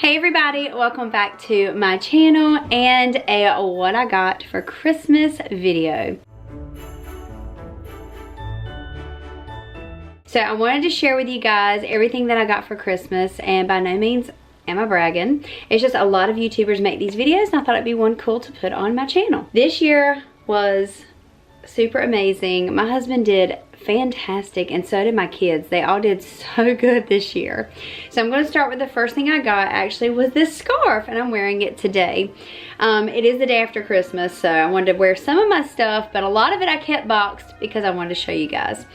Hey everybody, welcome back to my channel and a what I got for Christmas video. So I wanted to share with you guys everything that I got for Christmas, and by no means am I bragging. It's just a lot of YouTubers make these videos and I thought it'd be one cool to put on my channel. This year was super amazing. My husband did fantastic and so did my kids. They all did so good this year. So I'm going to start with the first thing I got. Actually was this scarf, and I'm wearing it today. It is the day after Christmas, so I wanted to wear some of my stuff, but a lot of it I kept boxed because I wanted to show you guys.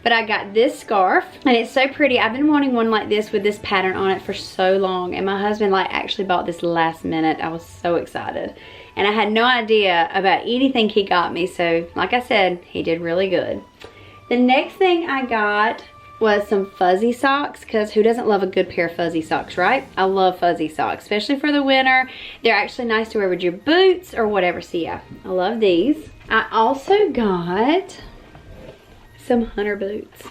But I got this scarf and it's so pretty. I've been wanting one like this with this pattern on it for so long, and my husband actually bought this last minute. I was so excited. And I had no idea about anything he got me, so like I said, he did really good. The next thing I got was some fuzzy socks, because who doesn't love a good pair of fuzzy socks, right? I love fuzzy socks, especially for the winter. They're actually nice to wear with your boots or whatever, so yeah, I love these. I also got some hunter boots.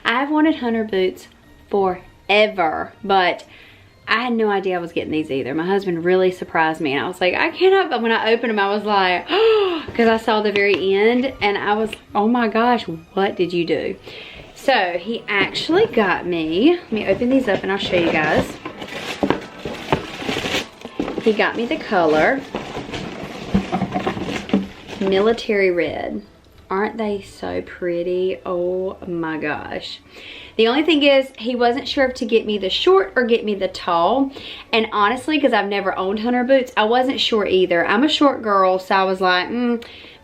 I've wanted hunter boots forever, but I had no idea I was getting these either. My husband really surprised me and I was like, I cannot, but when I opened them I was like, oh, because I saw the very end and I was, oh my gosh, what did you do? So he actually got me, let me open these up and I'll show you guys. He got me the color military red. Aren't they so pretty? Oh my gosh. The only thing is, he wasn't sure if to get me the short or get me the tall. And honestly, because I've never owned hunter boots, I wasn't sure either. I'm a short girl, so I was like,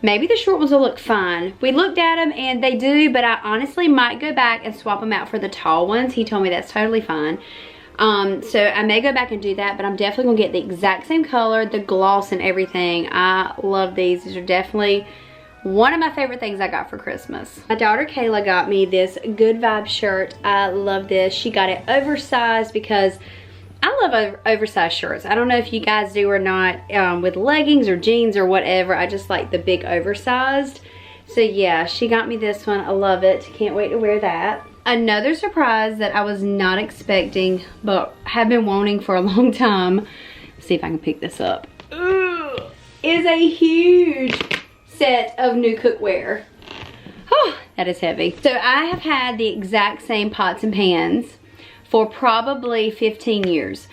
maybe the short ones will look fine. We looked at them and they do, but I honestly might go back and swap them out for the tall ones. He told me that's totally fine. So I may go back and do that, but I'm definitely gonna get the exact same color, the gloss and everything. I love these. These are definitely one of my favorite things I got for Christmas. My daughter Kayla got me this Good Vibe shirt. I love this. She got it oversized because I love oversized shirts. I don't know if you guys do or not, with leggings or jeans or whatever. I just like the big oversized. So yeah, she got me this one. I love it. Can't wait to wear that. Another surprise that I was not expecting but have been wanting for a long time. Let's see if I can pick this up. Ooh, is a huge set of new cookware. Oh, that is heavy. So I have had the exact same pots and pans for probably 15 years.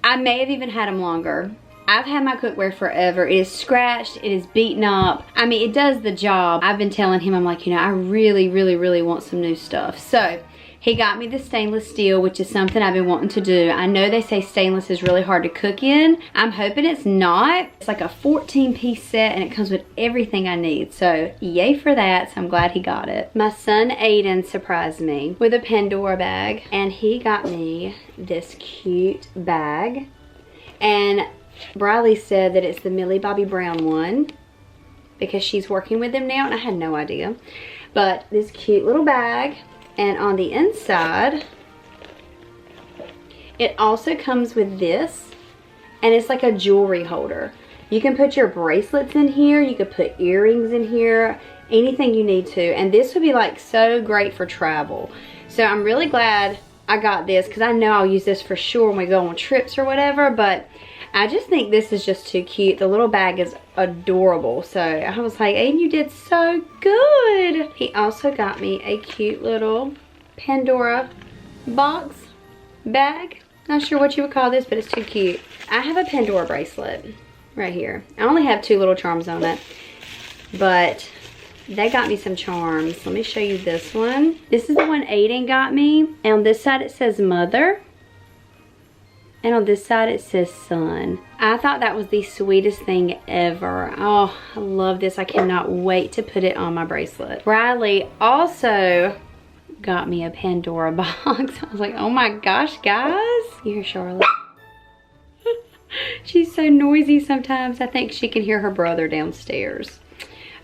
I may have even had them longer. I've had my cookware forever. It is scratched, it is beaten up. I mean, it does the job. I've been telling him, I'm like, you know, I really want some new stuff. So he got me the stainless steel, which is something I've been wanting to do. I know they say stainless is really hard to cook in. I'm hoping it's not. It's like a 14-piece set and it comes with everything I need. So yay for that. So I'm glad he got it. My son Aiden surprised me with a Pandora bag, and he got me this cute bag. And Briley said that it's the Millie Bobby Brown one because she's working with them now, and I had no idea. But this cute little bag. And on the inside, it also comes with this, and it's like a jewelry holder. You can put your bracelets in here, you could put earrings in here, anything you need to. And this would be like so great for travel. So I'm really glad I got this, because I know I'll use this for sure when we go on trips or whatever, but I just think this is just too cute. The little bag is adorable. So I was like, Aiden, you did so good. He also got me a cute little Pandora box bag. Not sure what you would call this, but it's too cute. I have a Pandora bracelet right here. I only have 2 little charms on it, but they got me some charms. Let me show you this one. This is the one Aiden got me. And on this side it says mother. And on this side it says son. I thought that was the sweetest thing ever. Oh, I love this. I cannot wait to put it on my bracelet. Riley also got me a Pandora box. I was like, oh my gosh, guys. You hear Charlotte? She's so noisy sometimes. I think she can hear her brother downstairs.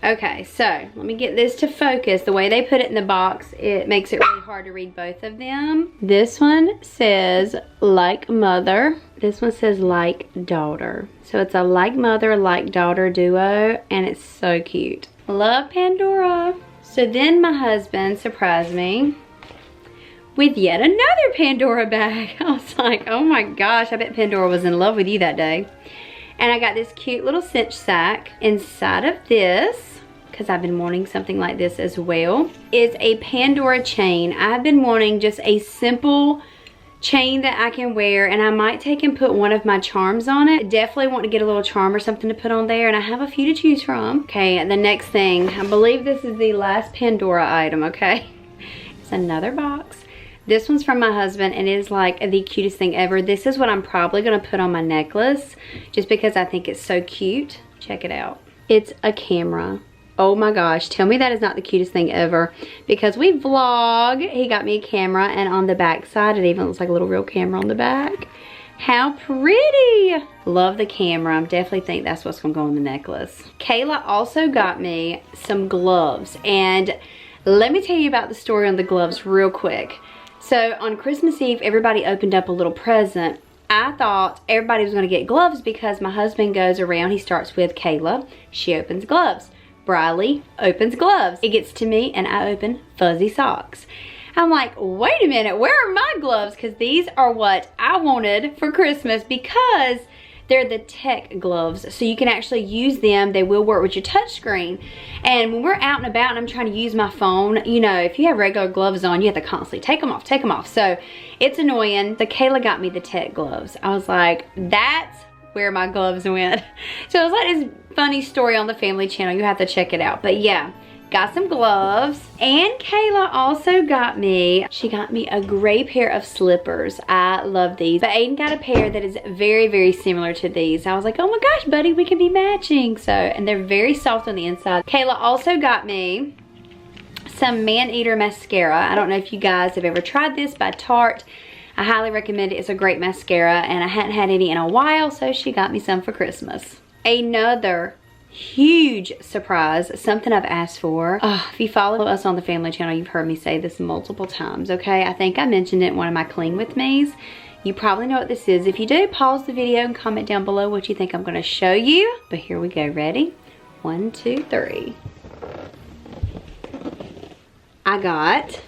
Okay, so let me get this to focus. The way they put it in the box, it makes it really hard to read both of them. This one says like mother. This one says like daughter. So it's a like mother, like daughter duo, and it's so cute. Love Pandora. So then my husband surprised me with yet another Pandora bag. I was like, oh my gosh, I bet Pandora was in love with you that day. And I got this cute little cinch sack. Inside of this, because I've been wanting something like this as well, is a Pandora chain. I've been wanting just a simple chain that I can wear, and I might take and put one of my charms on it. Definitely want to get a little charm or something to put on there, and I have a few to choose from. Okay, the next thing, I believe this is the last Pandora item, okay? It's another box. This one's from my husband, and it is like the cutest thing ever. This is what I'm probably gonna put on my necklace, just because I think it's so cute. Check it out. It's a camera. Oh my gosh, tell me that is not the cutest thing ever. Because we vlog, he got me a camera, and on the back side, it even looks like a little real camera on the back. How pretty! Love the camera. Definitely think that's what's gonna go on the necklace. Kayla also got me some gloves, and let me tell you about the story on the gloves real quick. So on Christmas Eve, everybody opened up a little present. I thought everybody was gonna get gloves because my husband goes around, he starts with Kayla, she opens gloves. Briley opens gloves. It gets to me and I open fuzzy socks. I'm like, wait a minute, where are my gloves? Because these are what I wanted for Christmas, because they're the tech gloves. So you can actually use them. They will work with your touch screen. And when we're out and about and I'm trying to use my phone, you know, if you have regular gloves on, you have to constantly take them off, take them off. So it's annoying. So Kayla got me the tech gloves. I was like, that's where my gloves went. So it was like this funny story on the family channel. You have to check it out. But yeah, got some gloves. And Kayla also got me, she got me a gray pair of slippers. I love these. But Aiden got a pair that is very, very similar to these. I was like, oh my gosh, buddy, we can be matching. So, and they're very soft on the inside. Kayla also got me some Man-Eater mascara. I don't know if you guys have ever tried this by Tarte. I highly recommend it. It's a great mascara, and I hadn't had any in a while, so she got me some for Christmas. Another huge surprise, something I've asked for. If you follow us on the family channel, you've heard me say this multiple times, okay? I think I mentioned it in one of my clean with me's. You probably know what this is. If you do, pause the video and comment down below what you think I'm gonna show you. But here we go, ready? 1, 2, 3. I got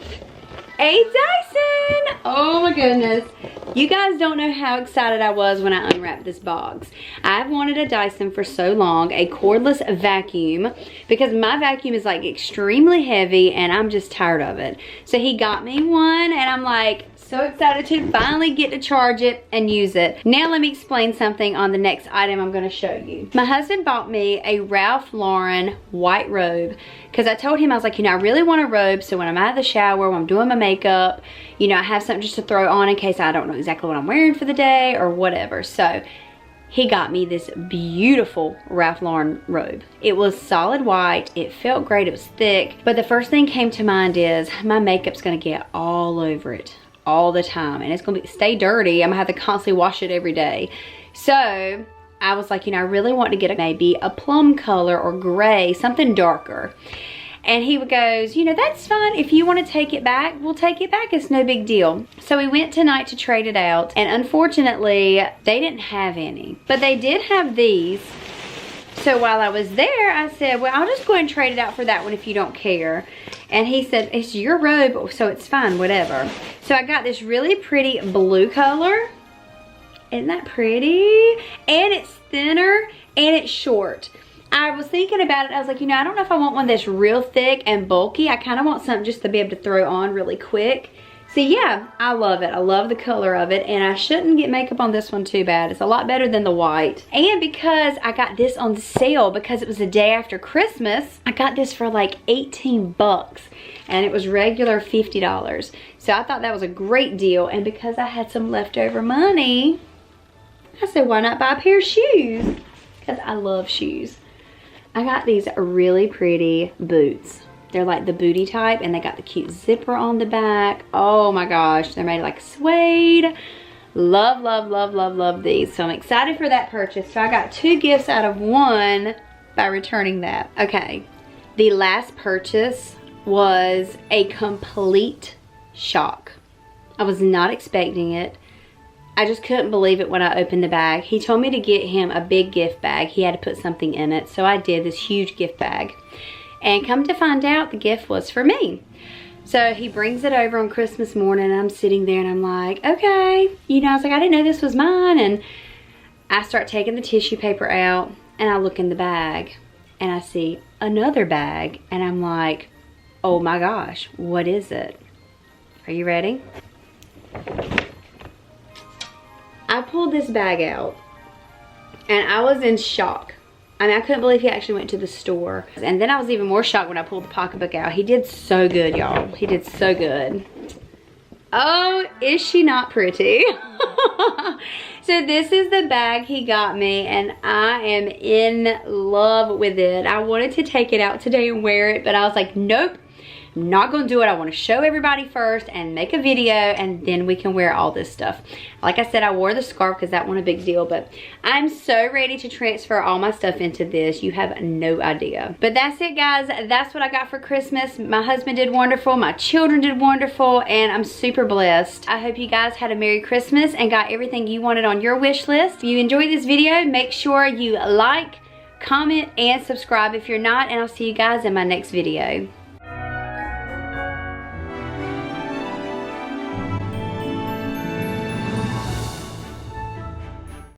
a Dyson. Oh my goodness. You guys don't know how excited I was when I unwrapped this box. I've wanted a Dyson for so long, a cordless vacuum, because my vacuum is like extremely heavy and I'm just tired of it. So he got me one, and I'm like so excited to finally get to charge it and use it. Now let me explain something on the next item I'm going to show you. My husband bought me a Ralph Lauren white robe, because I told him, I was like, you know, I really want a robe, so when I'm out of the shower, when I'm doing my makeup, you know, I have something just to throw on in case I don't know exactly what I'm wearing for the day or whatever. So he got me this beautiful Ralph Lauren robe. It was solid white, it felt great, it was thick, but the first thing came to mind is my makeup's gonna get all over it all the time, and it's gonna stay dirty. I'm gonna have to constantly wash it every day. So I was like, you know, I really want to get maybe a plum color or gray, something darker. And he goes, you know, that's fine. If you want to take it back, we'll take it back. It's no big deal. So we went tonight to trade it out, and unfortunately, they didn't have any. But they did have these. So while I was there, I said, well, I'll just go ahead and trade it out for that one if you don't care. And he said, it's your robe, so it's fine, whatever. So I got this really pretty blue color. Isn't that pretty? And it's thinner and it's short. I was thinking about it. I was like, you know, I don't know if I want one that's real thick and bulky. I kind of want something just to be able to throw on really quick. So yeah, I love it. I love the color of it, and I shouldn't get makeup on this one too bad. It's a lot better than the white. And because I got this on sale because it was the day after Christmas, I got this for like 18 bucks, and it was regular $50. So I thought that was a great deal, and because I had some leftover money, I said, why not buy a pair of shoes? Because I love shoes. I got these really pretty boots. They're like the booty type, and they got the cute zipper on the back. Oh my gosh, they're made like suede. Love, love, love, love, love these. So I'm excited for that purchase. So I got 2 gifts out of 1 by returning that. Okay, the last purchase was a complete shock. I was not expecting it. I just couldn't believe it when I opened the bag. He told me to get him a big gift bag. He had to put something in it. So I did, this huge gift bag. And come to find out, the gift was for me. So he brings it over on Christmas morning, and I'm sitting there and I'm like, okay. You know, I was like, I didn't know this was mine. And I start taking the tissue paper out, and I look in the bag and I see another bag, and I'm like, oh my gosh, what is it? Are you ready? I pulled this bag out and I was in shock. I mean, I couldn't believe he actually went to the store. And then I was even more shocked when I pulled the pocketbook out. He did so good, y'all. He did so good. Oh, is she not pretty? So this is the bag he got me, and I am in love with it. I wanted to take it out today and wear it, but I was like, nope. Not gonna do it. I want to show everybody first and make a video, and then we can wear all this stuff. Like I said, I wore the scarf because that wasn't a big deal, but I'm so ready to transfer all my stuff into this. You have no idea. But that's it, guys. That's what I got for Christmas. My husband did wonderful. My children did wonderful, and I'm super blessed. I hope you guys had a Merry Christmas and got everything you wanted on your wish list. If you enjoyed this video, make sure you like, comment, and subscribe if you're not, and I'll see you guys in my next video.